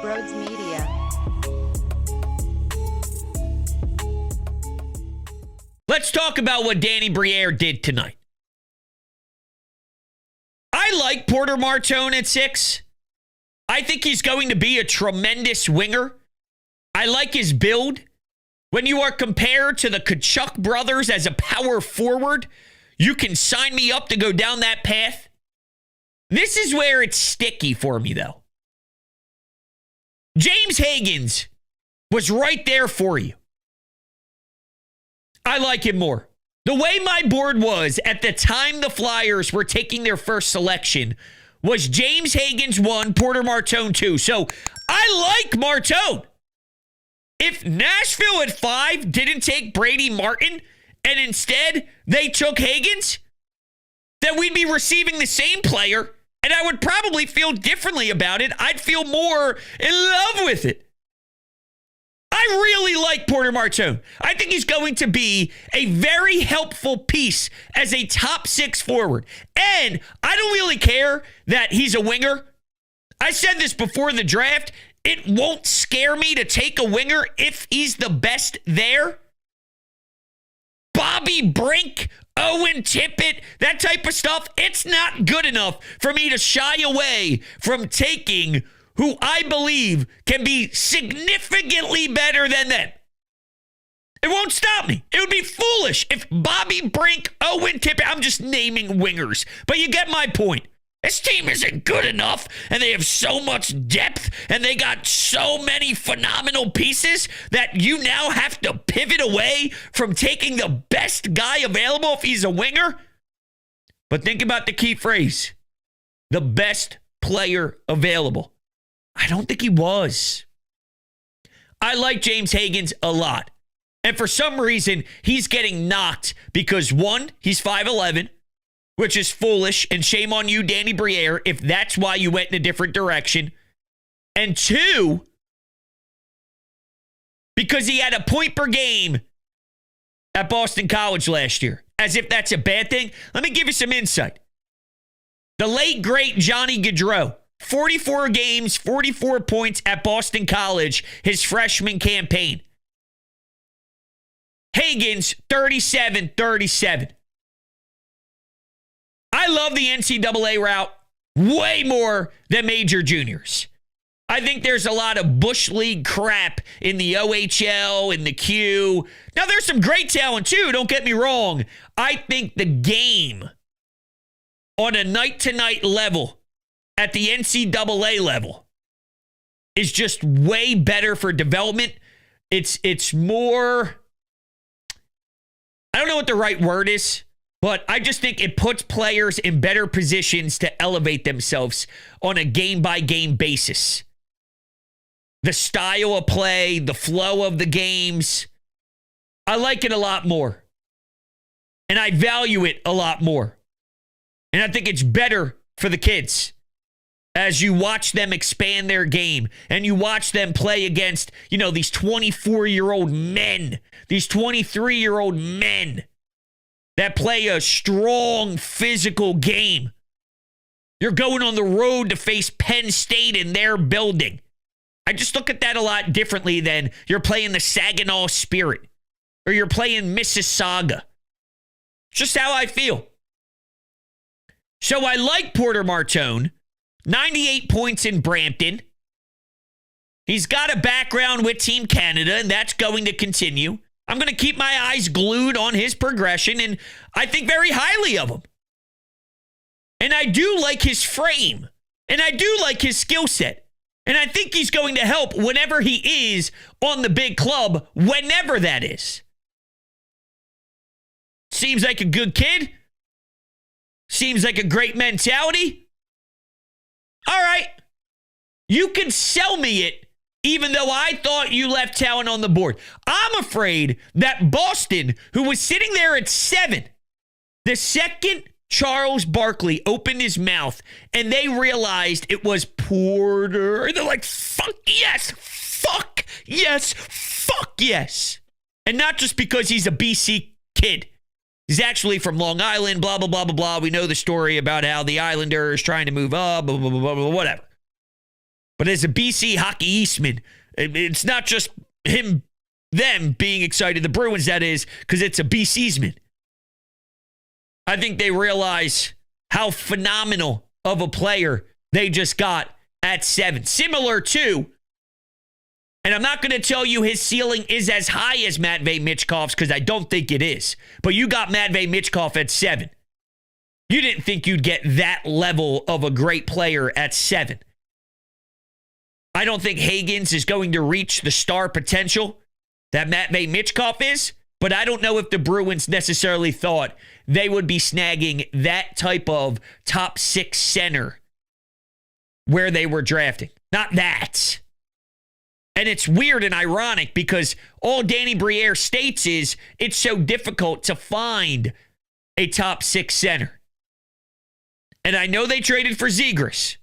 Brodes Media. Let's talk about what Danny Briere did tonight. I like Porter Martone at 6. I think he's going to be a tremendous winger. I like his build. When you are compared to the Tkachuk brothers as a power forward, you can sign me up to go down that path. This is where it's sticky for me, though. James Higgins was right there for you. I like him more. The way my board was at the time the Flyers were taking their first selection was James Higgins 1, Porter Martone 2. So I like Martone. If Nashville at 5 didn't take Brady Martin and instead they took Higgins, then we'd be receiving the same player and I would probably feel differently about it. I'd feel more in love with it. I really like Porter Martone. I think he's going to be a very helpful piece as a top 6 forward. And I don't really care that he's a winger. I said this before the draft. It won't scare me to take a winger if he's the best there. Bobby Brink, Owen Tippett, that type of stuff, it's not good enough for me to shy away from taking who I believe can be significantly better than them. It won't stop me. It would be foolish if Bobby Brink, Owen Tippett, I'm just naming wingers, but you get my point. This team isn't good enough, and they have so much depth, and they got so many phenomenal pieces that you now have to pivot away from taking the best guy available if he's a winger. But think about the key phrase, the best player available. I don't think he was. I like James Higgins a lot. And for some reason, he's getting knocked because, one, he's 5'11", which is foolish, and shame on you, Danny Briere, if that's why you went in a different direction. And 2, because he had a point per game at Boston College last year. As if that's a bad thing. Let me give you some insight. The late, great Johnny Gaudreau, 44 games, 44 points at Boston College, his freshman campaign. Higgins, 37-37. I love the NCAA route way more than major juniors. I think there's a lot of Bush League crap in the OHL, in the Q. Now, there's some great talent, too. Don't get me wrong. I think the game on a night-to-night level at the NCAA level is just way better for development. It's more, I don't know what the right word is, but I just think it puts players in better positions to elevate themselves on a game-by-game basis. The style of play, the flow of the games, I like it a lot more. And I value it a lot more. And I think it's better for the kids as you watch them expand their game and you watch them play against, these 24-year-old men, these 23-year-old men that play a strong physical game. You're going on the road to face Penn State in their building. I just look at that a lot differently than you're playing the Saginaw Spirit or you're playing Mississauga. Just how I feel. So I like Porter Martone, 98 points in Brampton. He's got a background with Team Canada, and that's going to continue. I'm going to keep my eyes glued on his progression, and I think very highly of him. And I do like his frame, and I do like his skill set. And I think he's going to help whenever he is on the big club, whenever that is. Seems like a good kid. Seems like a great mentality. All right. You can sell me it, even though I thought you left talent on the board. I'm afraid that Boston, who was sitting there at 7, the second Charles Barkley opened his mouth and they realized it was Porter, and they're like, fuck yes, fuck yes, fuck yes. And not just because he's a BC kid. He's actually from Long Island, blah, blah, blah, blah, blah. We know the story about how the Islanders trying to move up, blah, blah, blah, blah, blah, whatever. But as a BC Hockey Eastman, it's not just them being excited, the Bruins, that is, because it's a BCsman. I think they realize how phenomenal of a player they just got at 7. Similar to, and I'm not going to tell you his ceiling is as high as Matvei Michkov's because I don't think it is, but you got Matvei Michkov at 7. You didn't think you'd get that level of a great player at 7. I don't think Hagens is going to reach the star potential that Matvei Michkov is, but I don't know if the Bruins necessarily thought they would be snagging that type of top 6 center where they were drafting. Not that. And it's weird and ironic because all Danny Briere states is it's so difficult to find a top 6 center. And I know they traded for Zegras.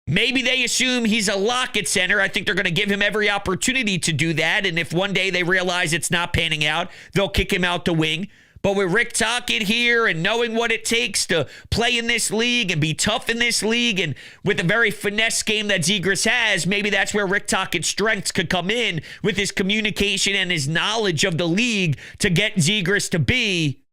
Maybe they assume he's a lock at center. I think they're going to give him every opportunity to do that. And if one day they realize it's not panning out, they'll kick him out the wing. But with Rick Tocchet here and knowing what it takes to play in this league and be tough in this league, and with the very finesse game that Zegras has, maybe that's where Rick Tocchet's strengths could come in with his communication and his knowledge of the league to get Zegras to be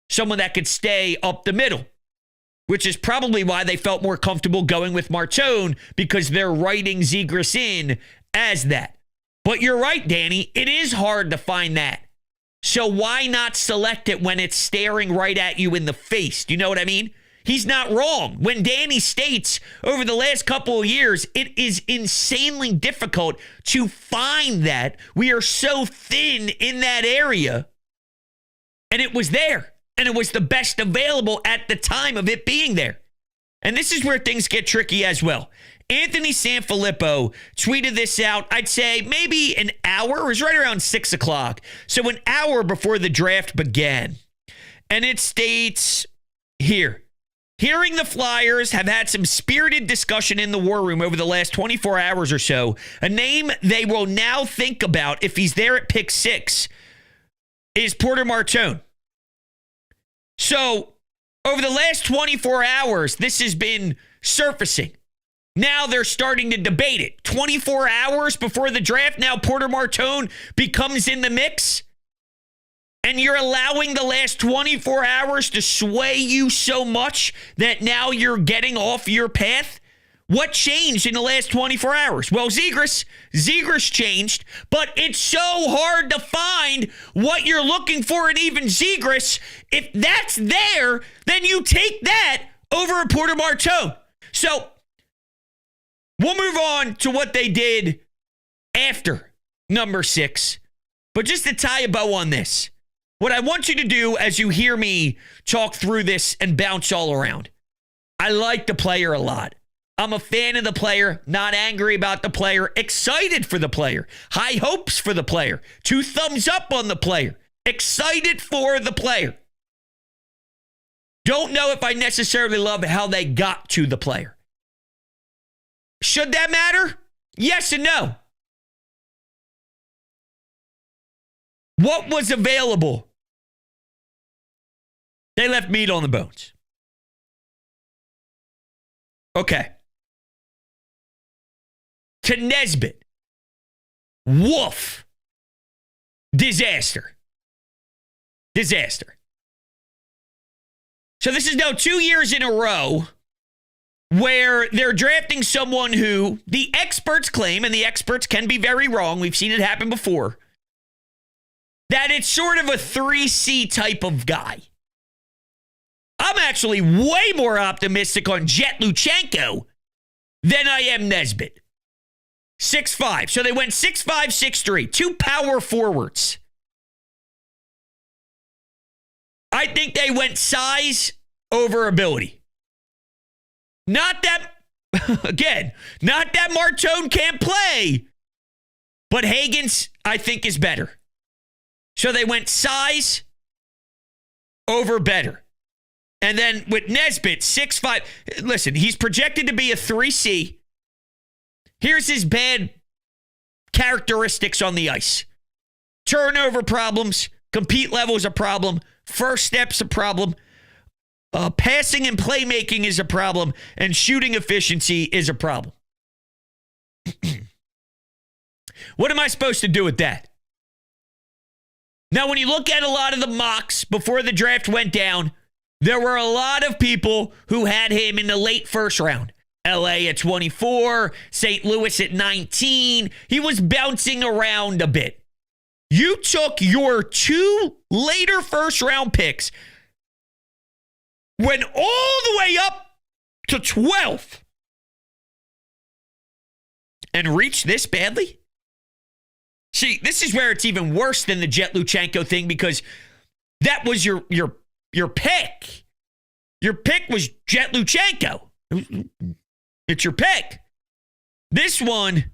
someone that could stay up the middle, which is probably why they felt more comfortable going with Martone, because they're writing Zegras in as that. But you're right, Danny. It is hard to find that. So why not select it when it's staring right at you in the face? Do you know what I mean? He's not wrong. When Danny states over the last couple of years, it is insanely difficult to find that. We are so thin in that area. And it was there. And it was the best available at the time of it being there. And this is where things get tricky as well. Anthony Sanfilippo tweeted this out, I'd say maybe an hour. It was right around 6 o'clock. So an hour before the draft began. And it states here, hearing the Flyers have had some spirited discussion in the war room over the last 24 hours or so. A name they will now think about if he's there at pick 6 is Porter Martone. So over the last 24 hours, this has been surfacing. Now they're starting to debate it. 24 hours before the draft, now Porter Martone becomes in the mix. And you're allowing the last 24 hours to sway you so much that now you're getting off your path? What changed in the last 24 hours? Well, Zegras changed, but it's so hard to find what you're looking for in even Zegras. If that's there, then you take that over a Porter Martone. So we'll move on to what they did after number 6. But just to tie a bow on this, what I want you to do as you hear me talk through this and bounce all around, I like the player a lot. I'm a fan of the player, not angry about the player, excited for the player, high hopes for the player, 2 thumbs up on the player, excited for the player. Don't know if I necessarily love how they got to the player. Should that matter? Yes and no. What was available? They left meat on the bones. Okay. To Nesbitt. Woof. Disaster. So this is now 2 years in a row where they're drafting someone who the experts claim, and the experts can be very wrong, we've seen it happen before, that it's sort of a 3C type of guy. I'm actually way more optimistic on Jet Luchenko than I am Nesbitt. 6'5". So they went 6'5", 6'3", 2 power forwards. I think they went size over ability. Not that, again, not that Martone can't play, but Hagens, I think, is better. So they went size over better. And then with Nesbitt, 6'5". Listen, he's projected to be a 3C. Here's his bad characteristics on the ice. Turnover problems, compete level is a problem, first step's a problem, passing and playmaking is a problem, and shooting efficiency is a problem. What am I supposed to do with that? Now, when you look at a lot of the mocks before the draft went down, there were a lot of people who had him in the late first round. LA at 24, St. Louis at 19. He was bouncing around a bit. You took your 2 later first round picks, went all the way up to 12th, and reached this badly? See, this is where it's even worse than the Jet Luchenko thing, because that was your pick. Your pick was Jet Luchenko. It's your pick. This one,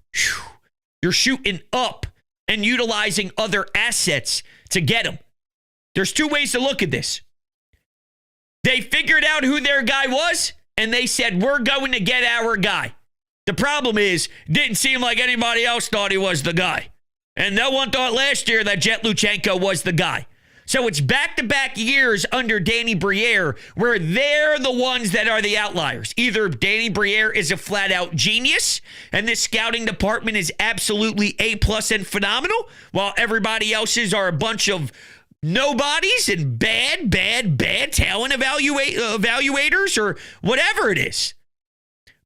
you're shooting up and utilizing other assets to get him. There's 2 ways to look at this. They figured out who their guy was, and they said, we're going to get our guy. The problem is, it didn't seem like anybody else thought he was the guy. And no one thought last year that Jet Luchenko was the guy. So it's back-to-back years under Danny Briere where they're the ones that are the outliers. Either Danny Briere is a flat-out genius, and this scouting department is absolutely A+ and phenomenal, while everybody else's are a bunch of nobodies and bad talent evaluators or whatever it is.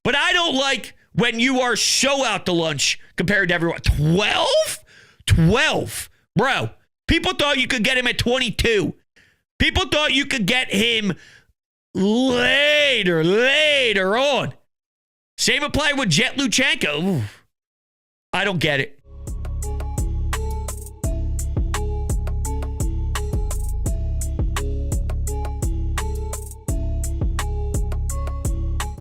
But I don't like when you are so out to lunch compared to everyone. 12? 12. Bro, people thought you could get him at 22. People thought you could get him later on. Same applied with Jet Luchenko. Ooh, I don't get it.